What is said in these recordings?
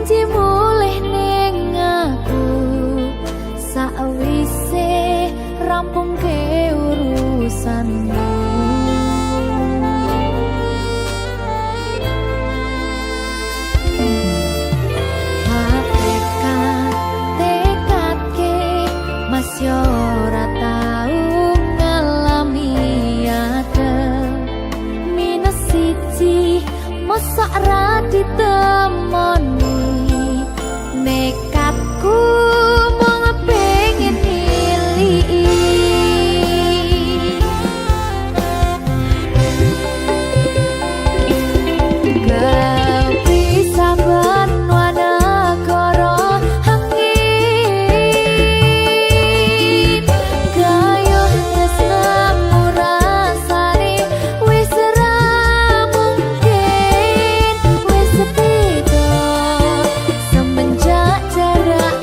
janji mulih ning aku sakwise rampung ke urusanmu. Masih ora tau ngalami adem minus siji mosok ra ditemoni nekatku mau ngepengin milih kau bisa semenjak jarak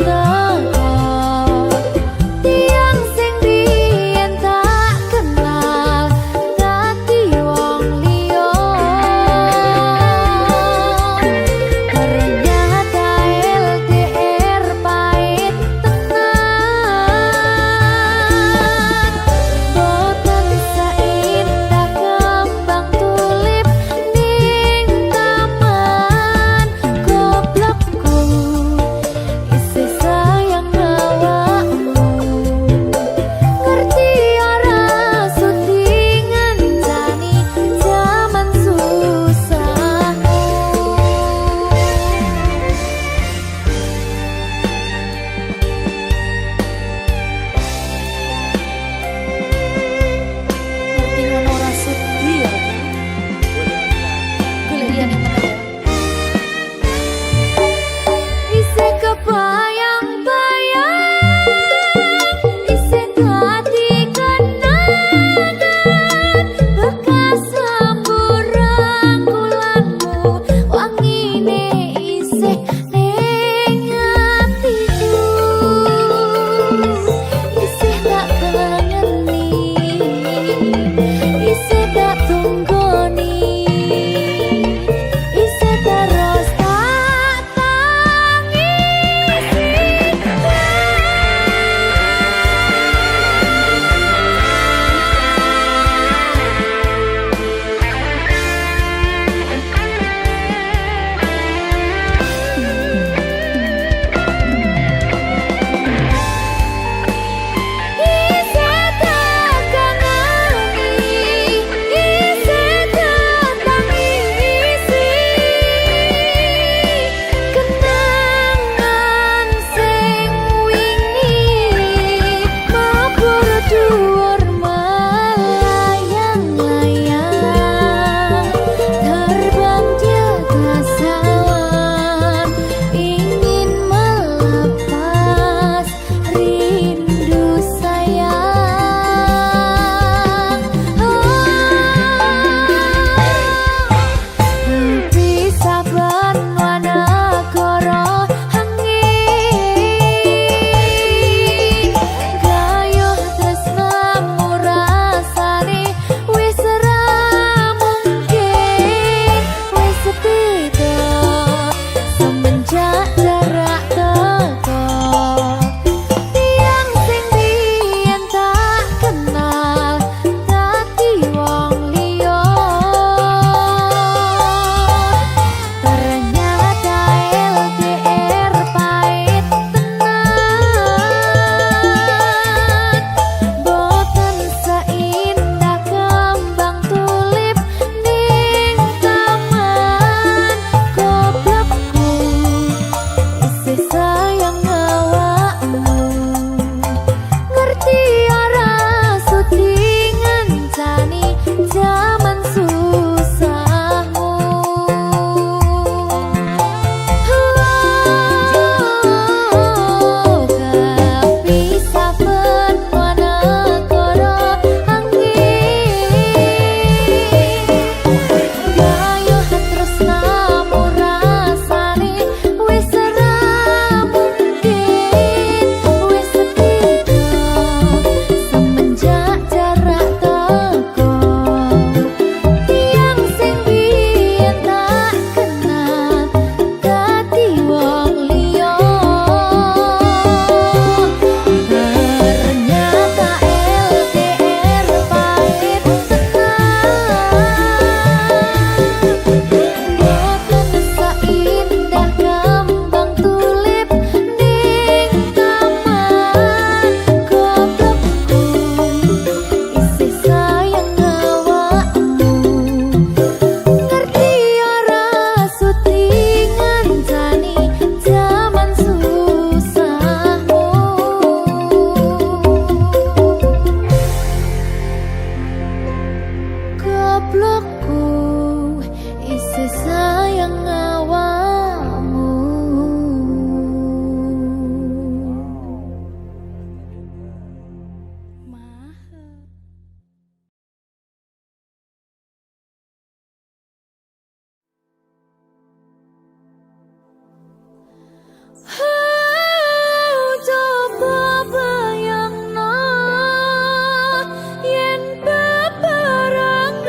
sayang awakmu. Coba bayangno yen bebarengan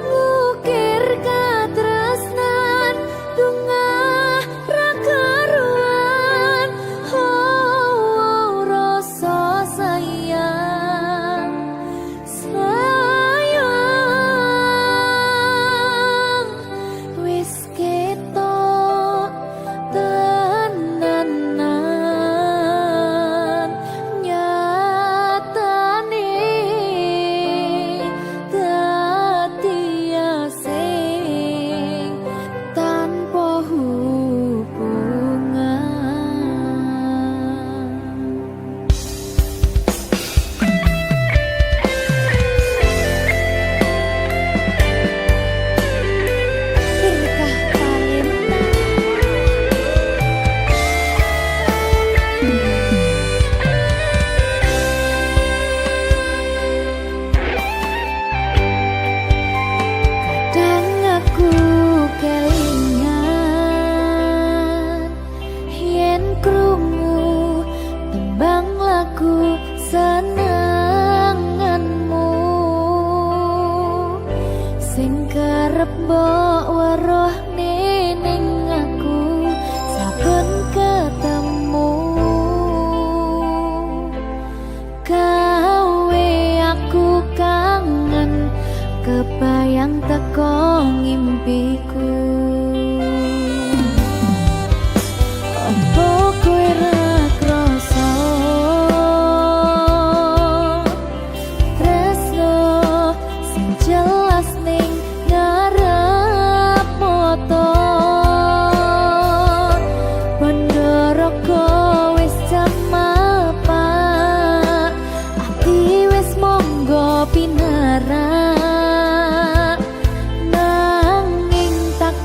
ngukir katresnan tungah ra karuan. Oh, rasa sayang wis ketok tenanan nyatane dadi asing tanpa hubungan. Berkah talenta kadang aku kelingan yen krungu tembang lagu senenganmu sing kerep mbok weruh ning aku saben ketemu. Gawe aku kangen kebayang teko ngimpiku. Apa kowe ra krasa tresno sing jelas ning ngarep mata. Pandharaka wis jamapak ati wis monggo pinarak nanging tak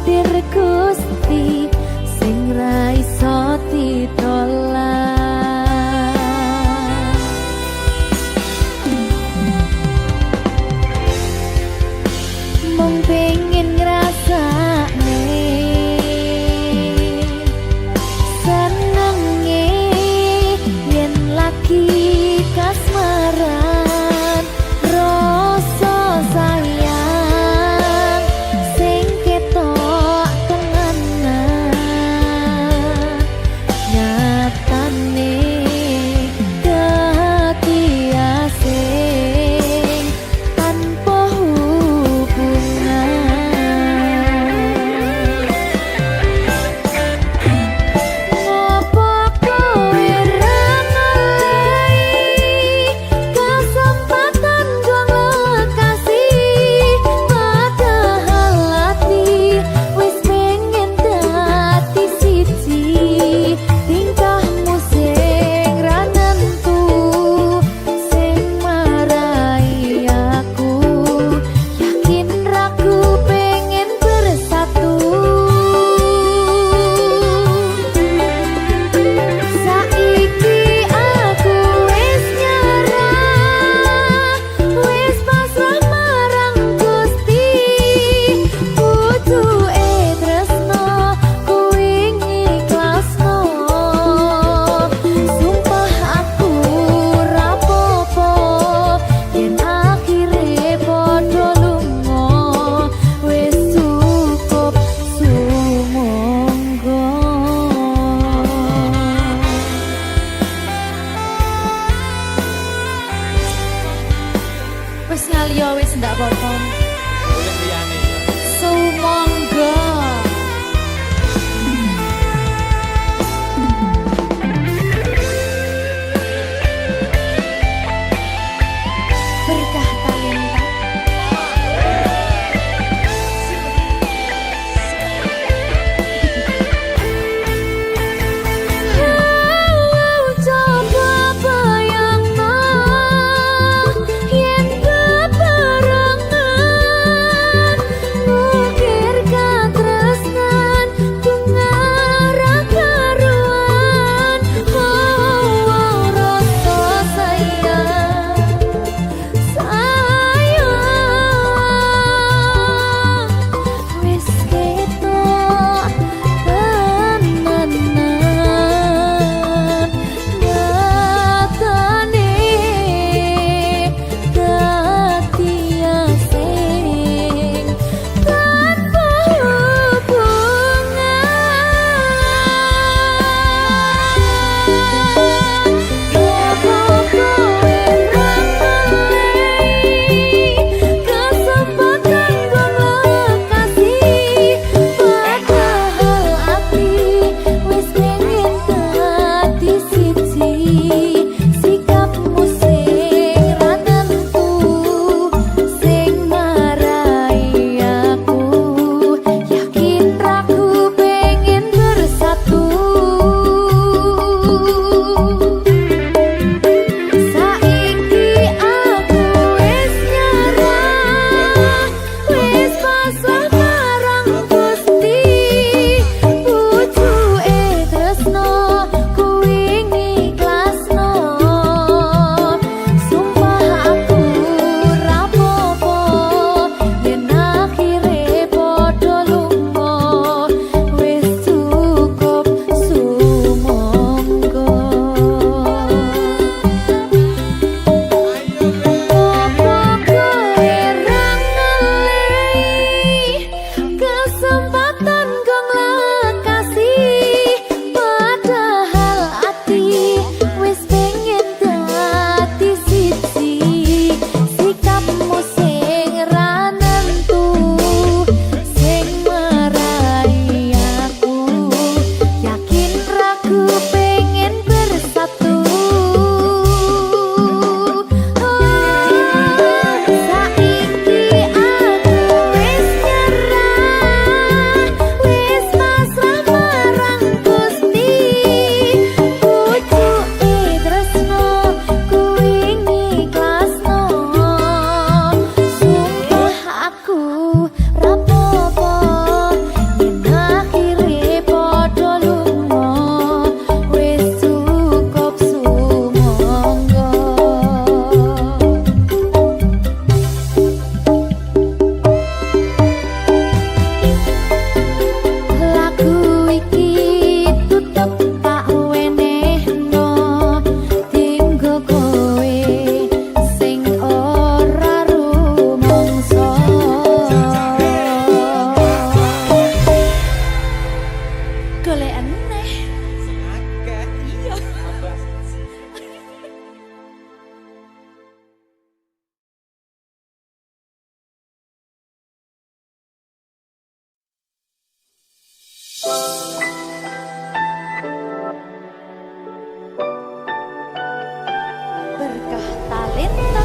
Berkah talenta.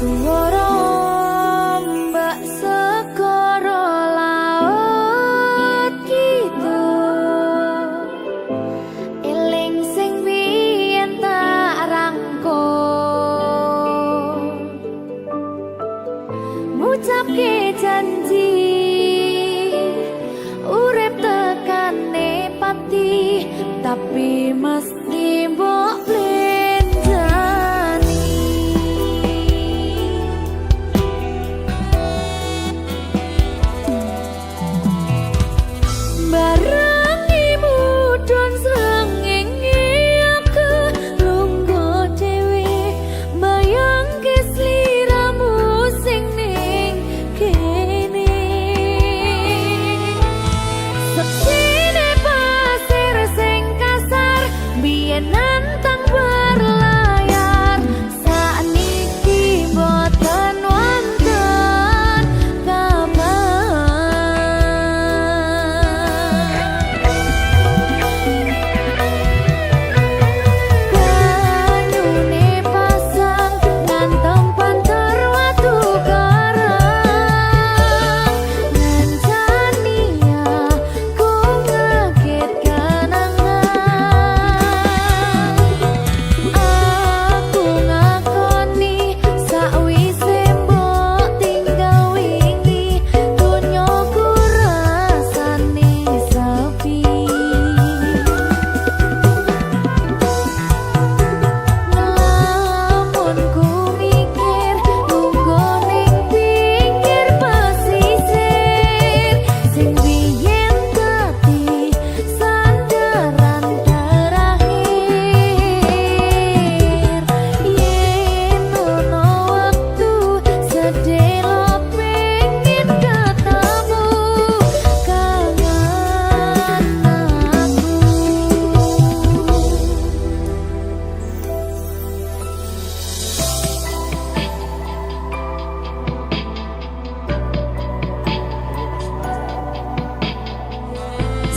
Suara mbak segara laut gitu, eling sing biyen tak rangkul, ngucapke janji urip tekane pati, tapi mesti mbok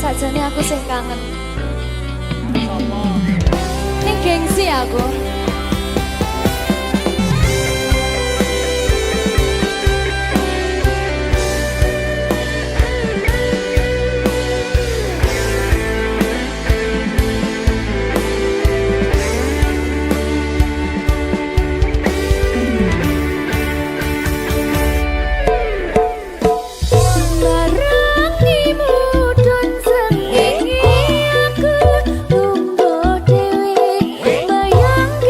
sajane aku sing kangen. Ini gengsi aku. Bayang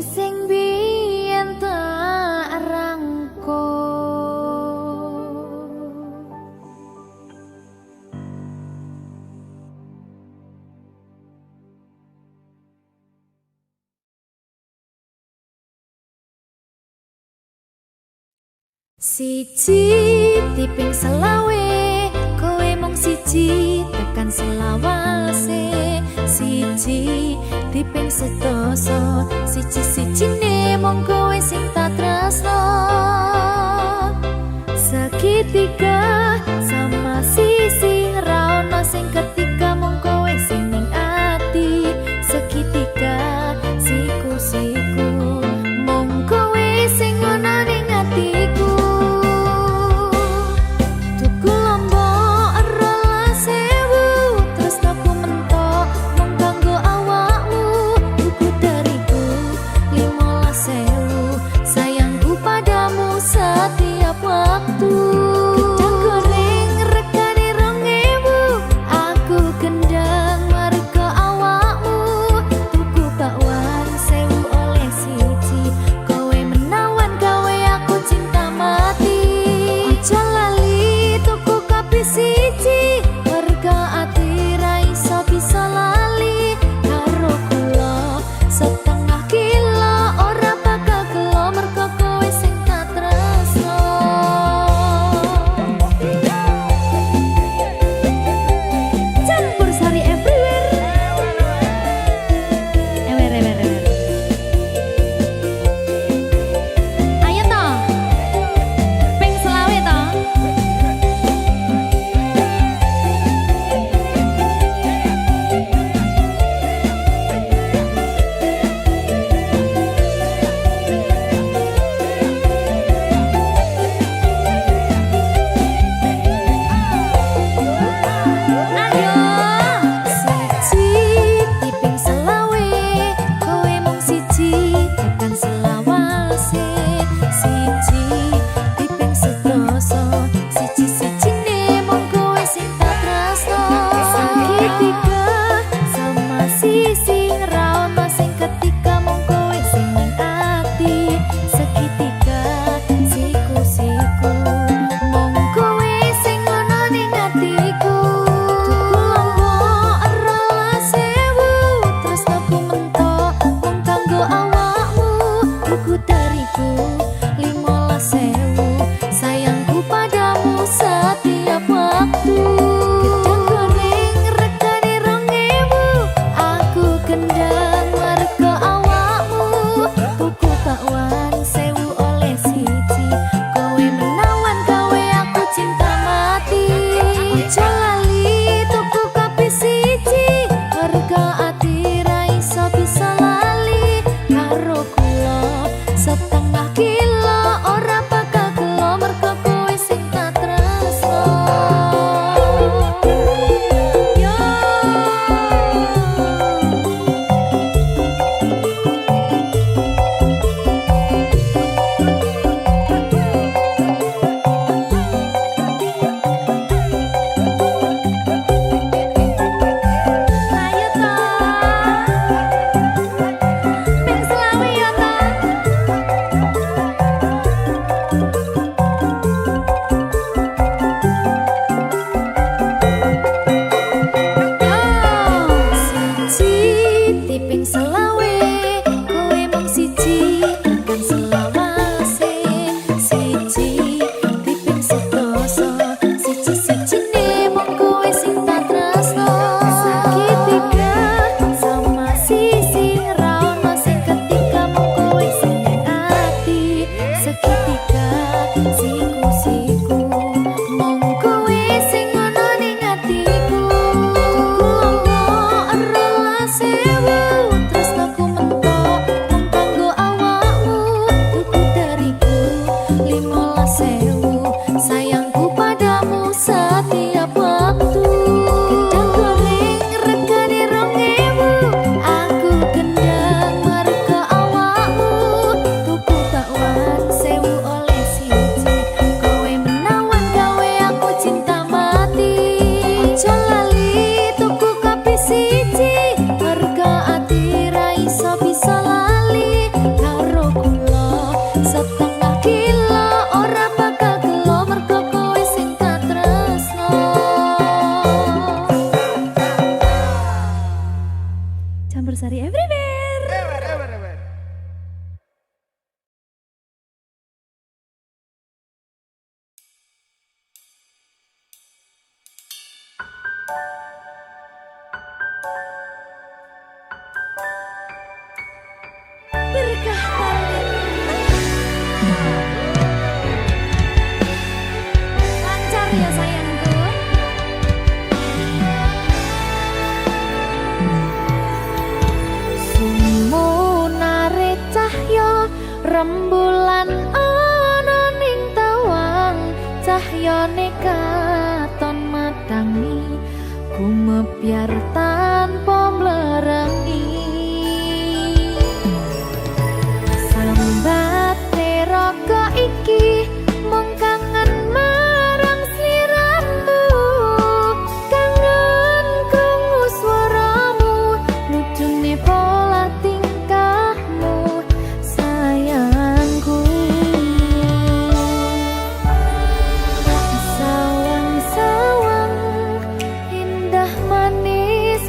sing biyen tak rangkul. Siji tiping selawe kowe mung siji tekan selawase. Siji tiping sedasa siji-sijine mung kowe sing tak tresno. Segitiga sama sisi ra ono sing ketika mung kowe sing ning ati. Segitiga siku-siku mung kowe sing ono ning atiku. Tuku lombok rolas sewu terus aku mentok mung kanggo awakmu. Tuku dariku 15.000 sayangku padamu setiap waktu. Gedang goreng regane 2.000 aku gendang marga awakmu. Tuku bakwan 1.000 oleh siji kowe menawan gawe aku cinta mati. Aja lali tuku kopi siji warga ati ra iso bisa lali karo kula. Setengah kilo ora bakal gelo mergo kowe sing tak tresno. Campur sari everywhere. Ewer. Ayo toh. Ping selawe toh. Ayo. Siji tiping selawe kowe mung siji tekan selawase. Siji tiping sedasa siji-sijine mung kowe sing tak tresno. Segitiga sama sisi ra ono sing ketika mung kowe sing ning ati. Segitiga siku-siku mung kowe sing ono ning atiku. Tuku lombok rolas sewu terus aku mentok mung kanggo awakmu. Tuku dariku 15.000 sayangku padamu setiap waktu. Gedang goreng regane 2.000 aku gendang marga awakmu. Tuku bakwan 1.000 oleh siji kowe menawan gawe aku cinta mati. Aja lali tuku kopi siji warga ati ra iso bisa lali karo kula. Setengah kilo ora bakal gelo mergo kowe sing tak tresno. Yo. Ayo toh. Ping selawe yo toh. rembulan ana ning tawang cahyane katon matangi gumebyar tanpa mlerengi sambat raga iki mung kangen marang sliramu kangen krungu swaramu lucune pola tingkahmu sayangku sawang-sawang indah manis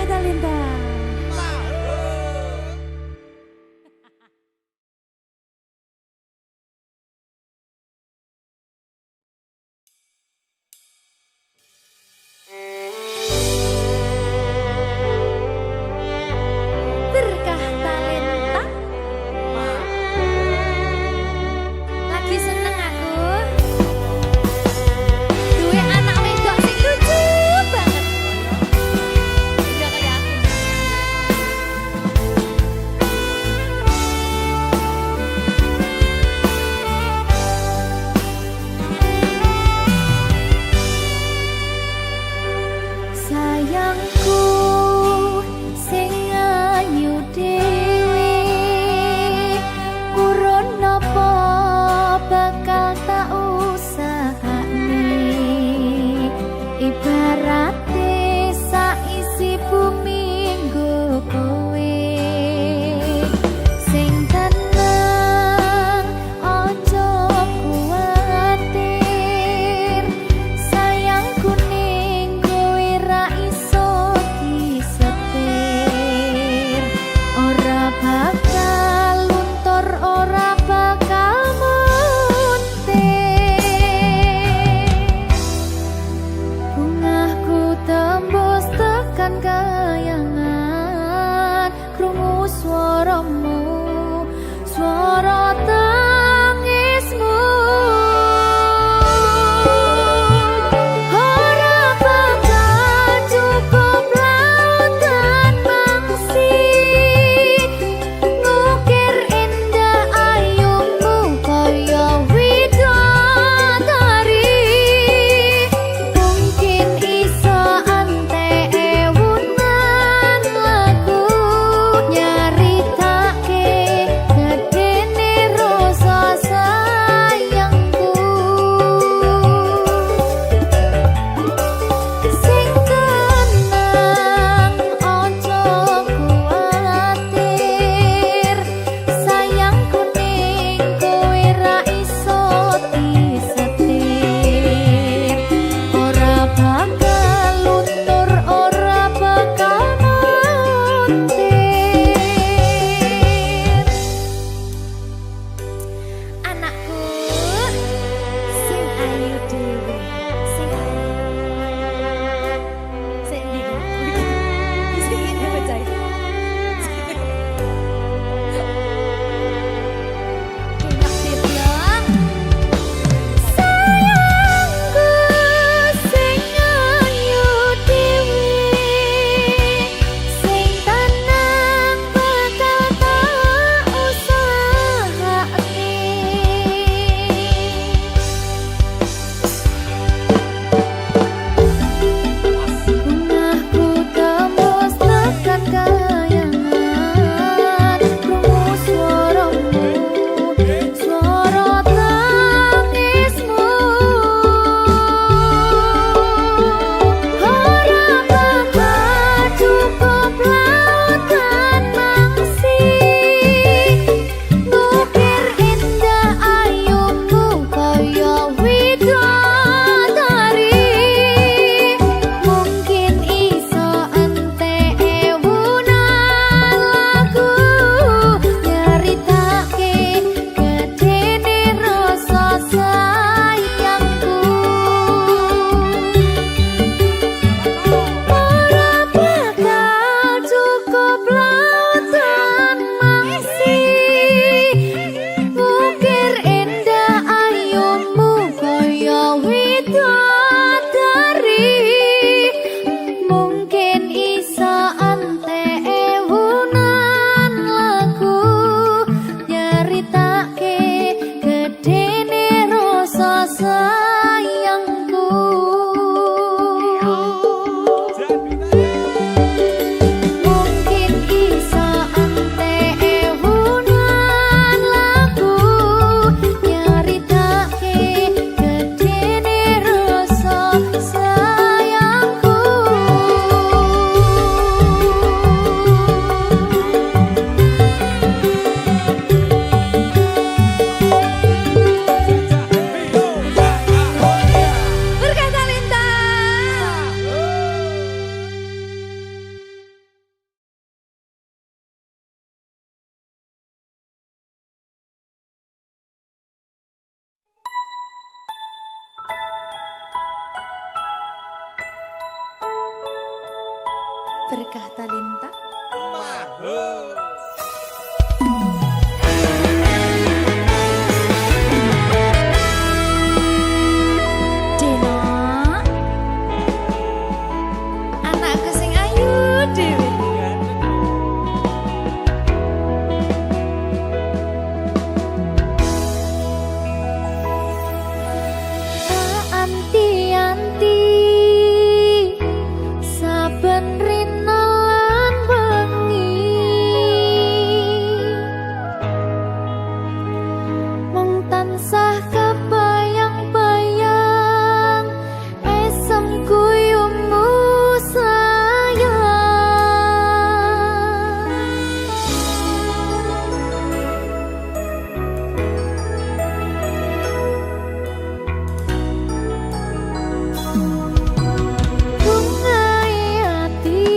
Talenta. Berkah talenta. Lagi seneng aku. Duwe anak wedok sing lucu banget. Udah kayak aku. Sayangku sing ayu dhewe urun napa bakal tak usahane ibarate saisi bumi nggo kowe sing tenang aja kuwatir sayangku ning kowe ra iso disetir ora bakal luntur ora bakal muntir bungahku tembus tekan kayangan krungu swaramu swara tangismu ora bakal cukup lautan mangsi ngukir indah ayumu kaya widodari mungkin iso antek ewunan lagu nyaritake gedene rasa sayangku sing tenang aja kuwatir sayangku ning kowe ra iso disetir ora bakal luntur ora bakal muntir anakku sing ayu dhewe sing ndi sing ini bacai enak sih ya sayangku sing ayu dhewe sing tenang Berkah talenta. Deno, anakku sing ayu dhewe. Anti-anti saben rina lan wengi mung tansah kebayang-bayang esem guyumu sayang. Bungai ati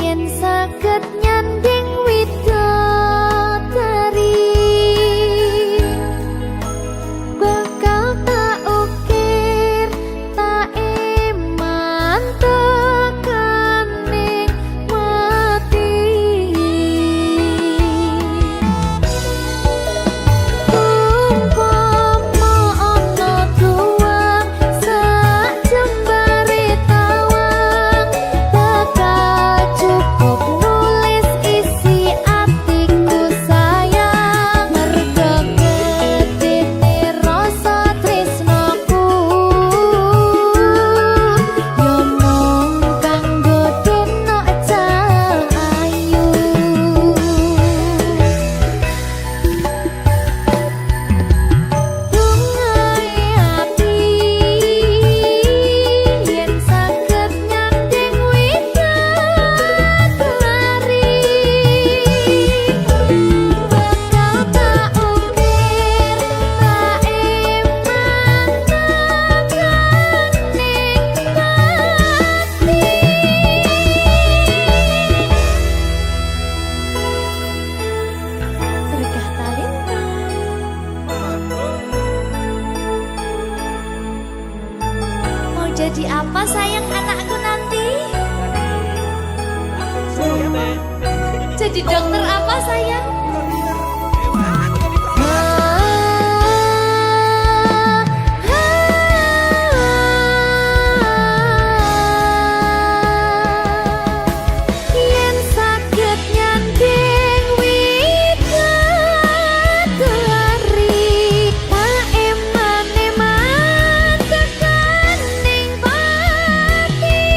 yen saged nyanding widodari bakal tak ukir tak iman tekaning mati. Umpama ana tuang sak jembare tawang bakal cukup nulis isi atiku sayang merga gedene rasa tresnaku yo mung kanggo deno cahayu. Bungai ati yen saged nyanding widodari bakal tak ukir tak iman tekaning mati. Berkah talenta. Mau jadi apa sayang anakku nanti? Jadi dokter apa sayang? Yen saged nyanding widodari tak eman-eman tekaning pati.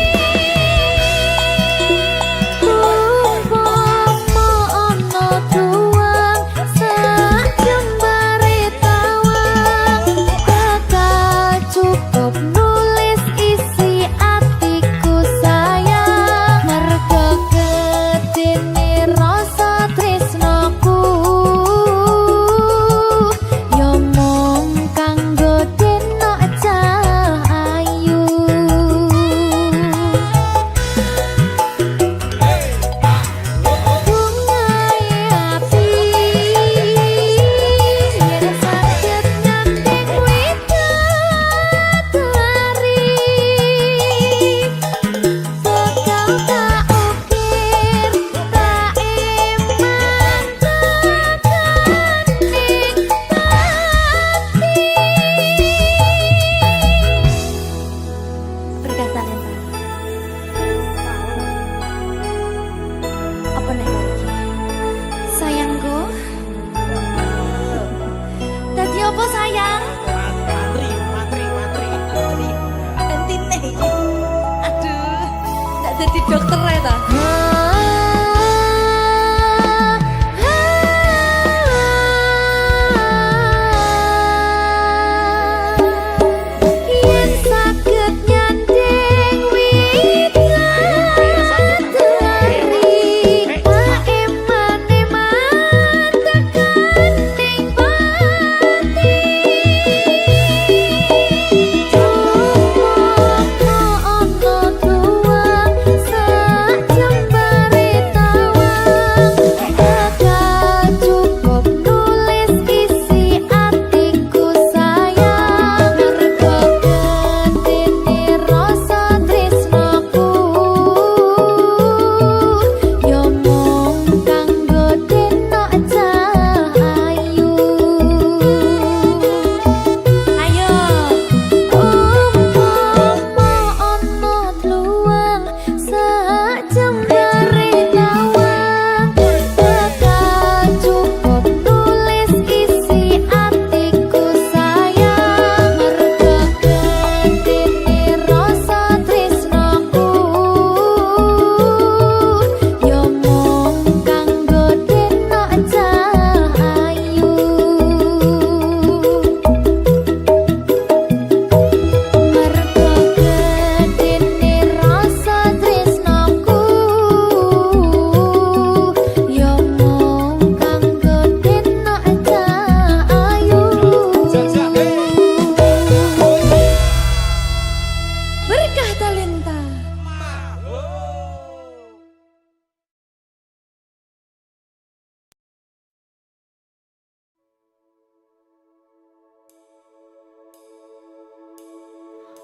Umpama ana tuang sak jembare tawang bakal cukup nulis isi atiku sayang merga gedene rasa tresnaku yo mung kanggo deno cahayu. Bungai ati yen saged nyanding widodari bakal tak ukir tak iman tekaning pati. Berkah talenta. Apa nek lagi? Sayangku. Dadi apa sayang? Entine. Aduh, tak jadi dokter ya ta? Yen saged nyanding widodari tak eman-eman tekaning pati. Umpama ana tuang sak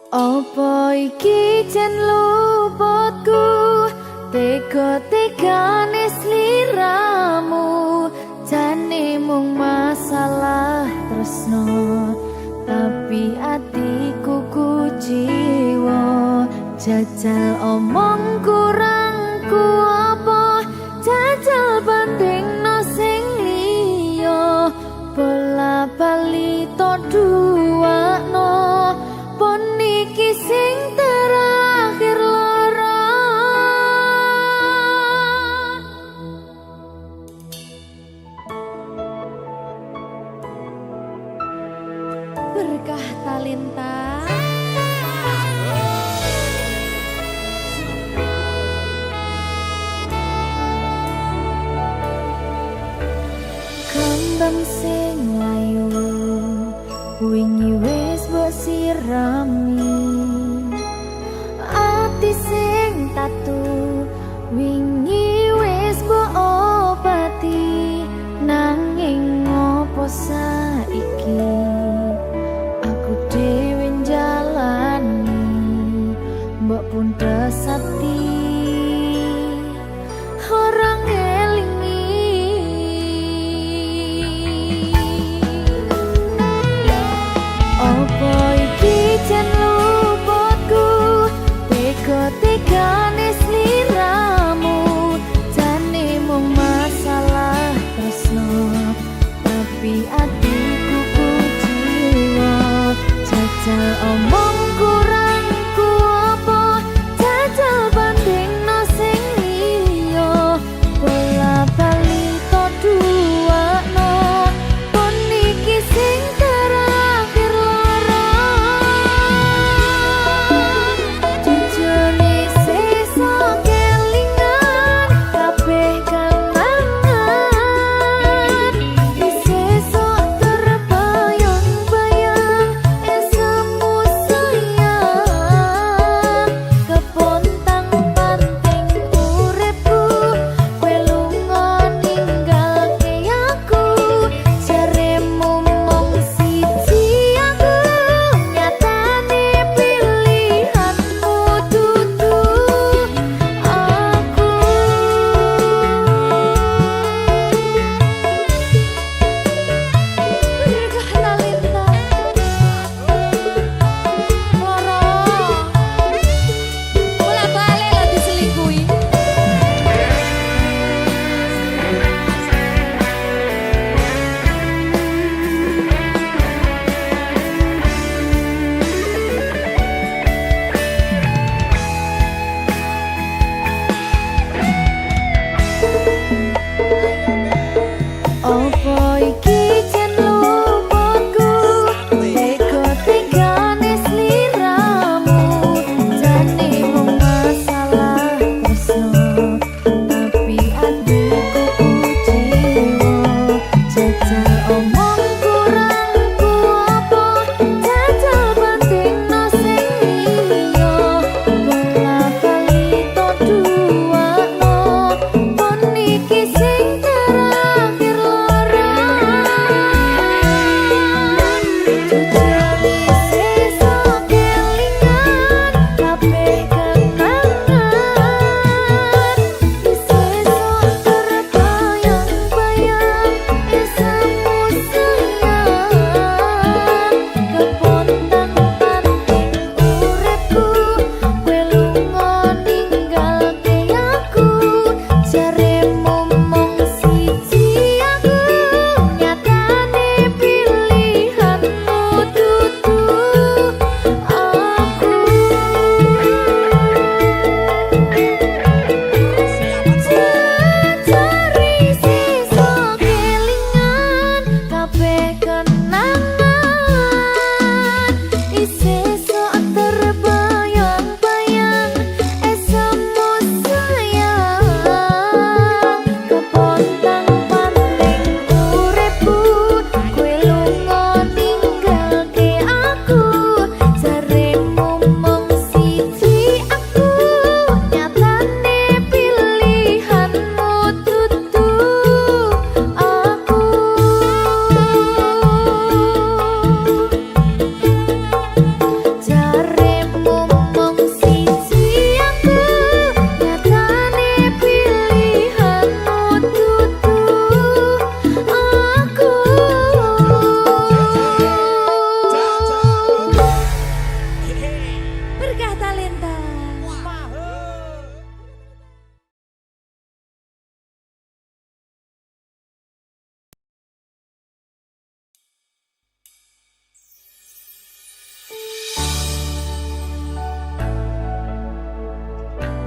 Apa iki jan luputku, tega-tegane sliramu, jane mung masalah tresno, tapi atiku kuciwa, jajal omong kurangku apa, jajal bandingno sing liya, bola bali to duwakno. Niki sing terakhir lara, berkah talenta. Kembang sing layu wingi wis mbok sirami, ati sing tatu wingi wis mbok obati, nanging ngopo saiki aku dhewe njalani mbok puntes ati ora ngelingi. Apa iki jan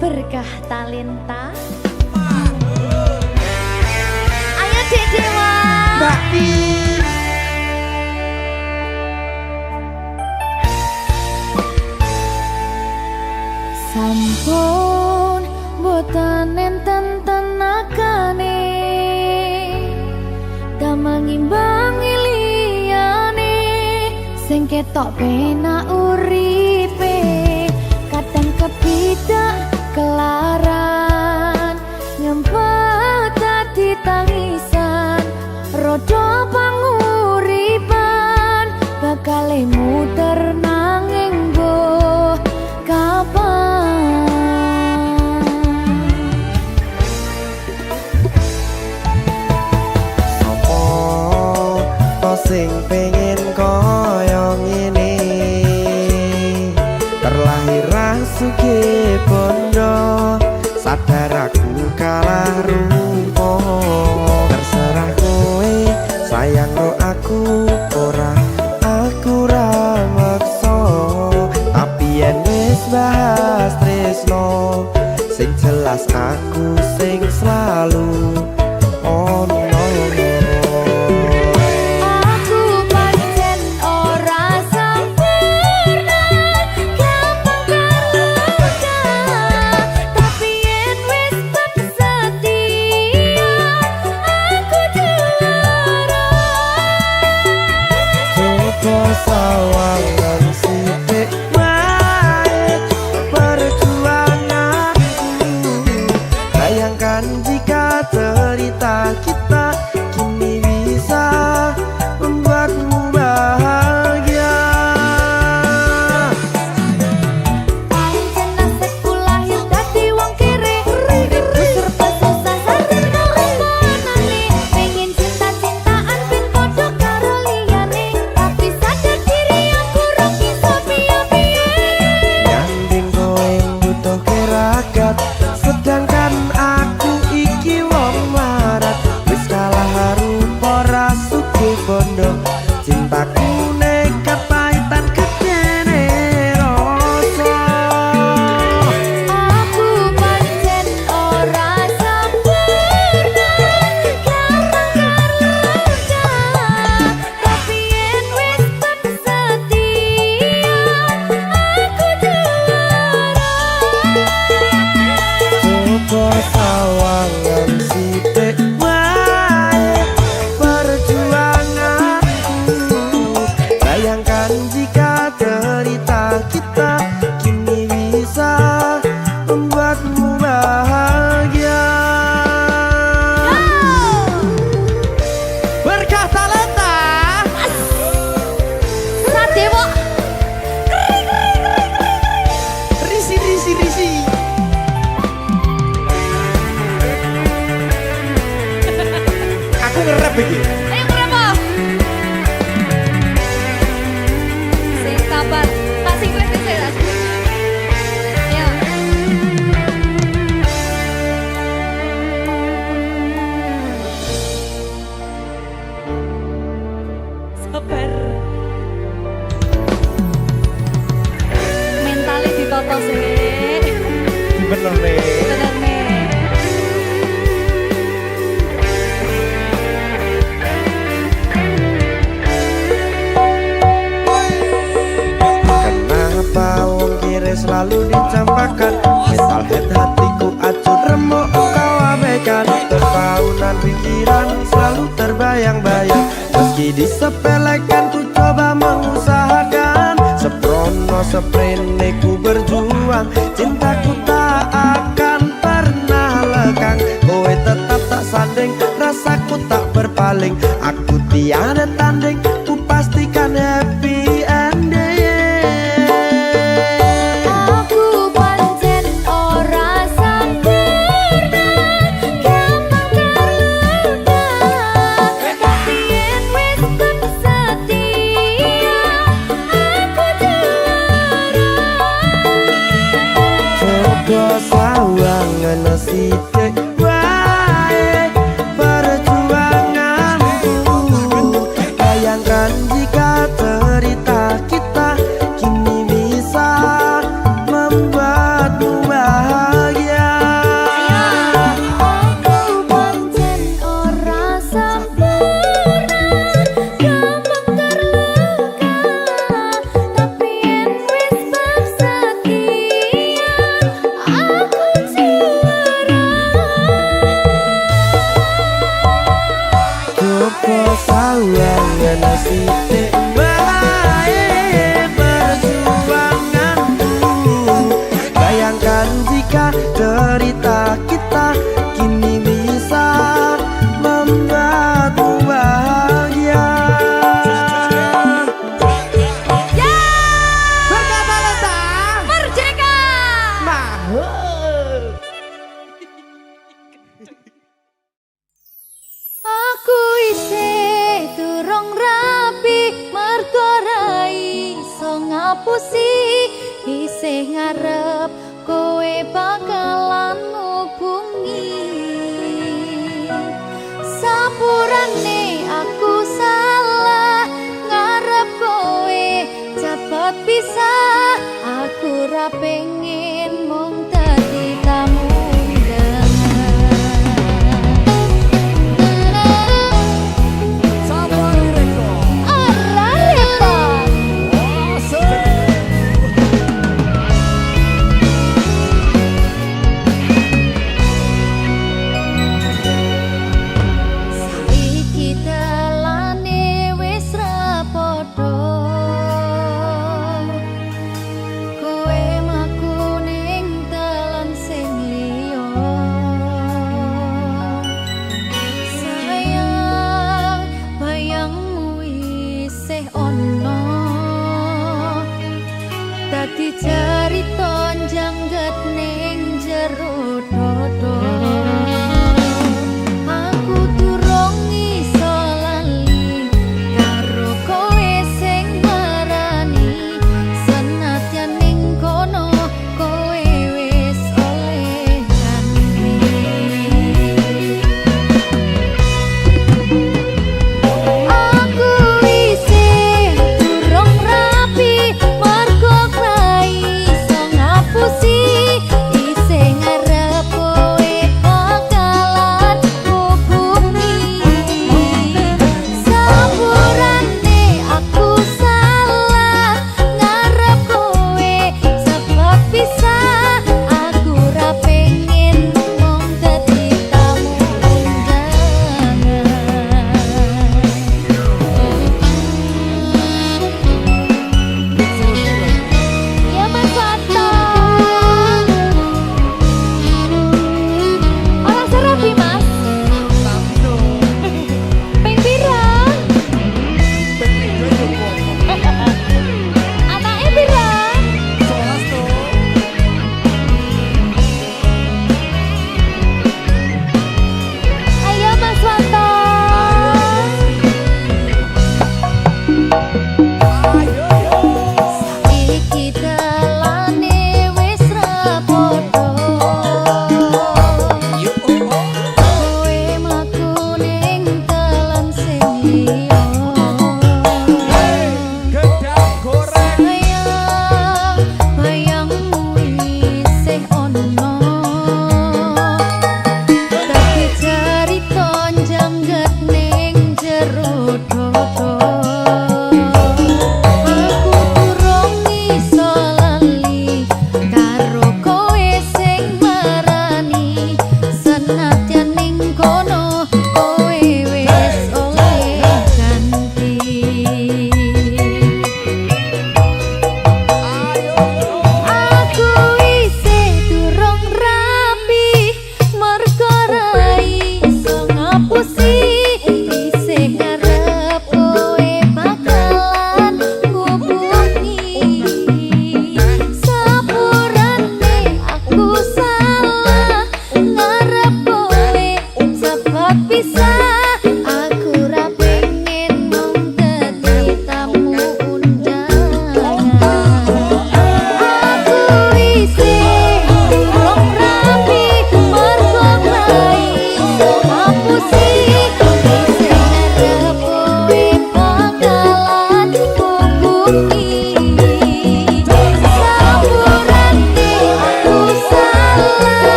berkah talenta. Ayo Dek Dewa. Mbak Pi. Sampun boten enten tenagane damang imbangi liyane sing ketok penak uripe kadang kepidak kelaran nyempet dadi tangisan rodo panguripan bakal muter nanging mbuh kapan. Sing pengen koyo ngene terlahir sugih bondo sadar aku kalah rumpo terserah kowe sayang ro aku ora aku ra maksa tapi yen wis bahas tresno sing jelas aku sing selalu ono. Sawangan sithik wae perjuanganku bayangkan jika cerita kita kini bisa membuatmu bahagia. Pancen nasibku lahir dadi wong kere uripku serba susah sadar kalemonane pengen cinta-cintaan ben padha karo liyane tapi sadar diri aku ora bisa piye-piye Nyanding kowe butuh keragat sedangkan aku iki wong marat wis kalah rupa ra sugih bondo cintaku nekat pahitan kedene rasa. aku pancen ora sempurna gampang terluka tapi yen wis setia aku juara. Coba sawangan sithik wae perjuanganku bayangkan jika cerita kita kini bisa membuatmu bahagia. Berkah talenta Sadewo risi. Aku ngerep iki. ayo berapa sing sabar kasih gue sih ayo sabar mentalnya ditata sih Bener nih. bener nih. Kenapa wong kiri selalu dicampakkan mental head hatiku acur remuk kau abaikan terpaunan pikiran selalu terbayang-bayang meski disepelekan ku coba mengusahakan seprono seprene ku berjuang cintaku tak akan pernah lekang kowe tetap tak sanding rasaku tak berpaling aku tiada tanding ku pastikan happy ending. Aku pancen ora sempurna gampang terluka tapi yen wis setia aku juara. Coba sawangan sithik wae perjuanganku bayangkan jika cerita kita kini bisa membuatmu bahagia. ngapusi isih ngarep kowe bakalan ngubungi sapurane aku salah ngarep kowe cepet pisah aku ra pengen mung dadi tamu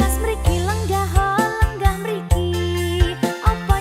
Mas mriki lenggah lenggah mriki apa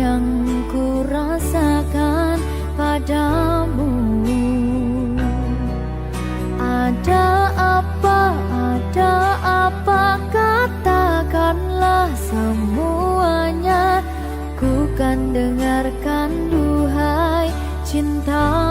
yang ku rasakan padamu. Ada apa, katakanlah semuanya. Ku kan dengarkan duhai cinta.